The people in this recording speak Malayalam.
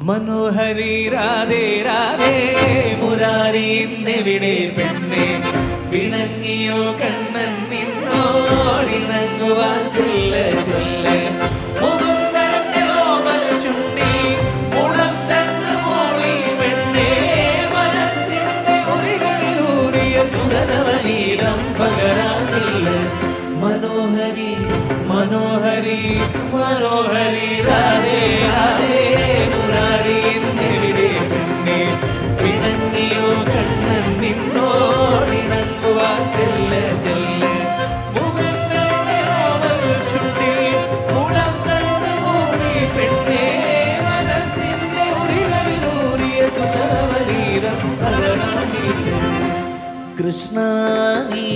മനോഹരി രാധേ രാധേ മുരാരി ഇന്നെവിടെ പെണ്ണെ പിണങ്ങിയോ കണ്ണൻ നിന്നോടിണങ്ങുവാൻ ചൊല്ല ചൊല്ല മുകുന്ദന്റെ ഓമൽ ചുണ്ടിൽ മുളം തന്ന് മൂളി പെണ്ണെ മനസ്സിന്റെ ഉറികളിലൂറിയ സുഗന്ധവനീലം പകരാനില്ല മനോഹരി മനോഹരി മനോഹരി രാധേ രാധേ മുരാരി ഇന്നെവിടെ പെണ്ണെ പിണങ്ങിയോ കണ്ണൻ നിന്നോടിണങ്ങുവാൻ ചെല്ല ചെല്ല മുകുന്ദന്റെ ഓമൽ ചുണ്ടിൽ മുളം തന്ന് മൂടി പെണ്ണെ മനസ്സിന്റെ ഉറികളിലൂറിയ സുഗന്ധവനീലം പകരാനില്ല കൃഷ്ണ നീ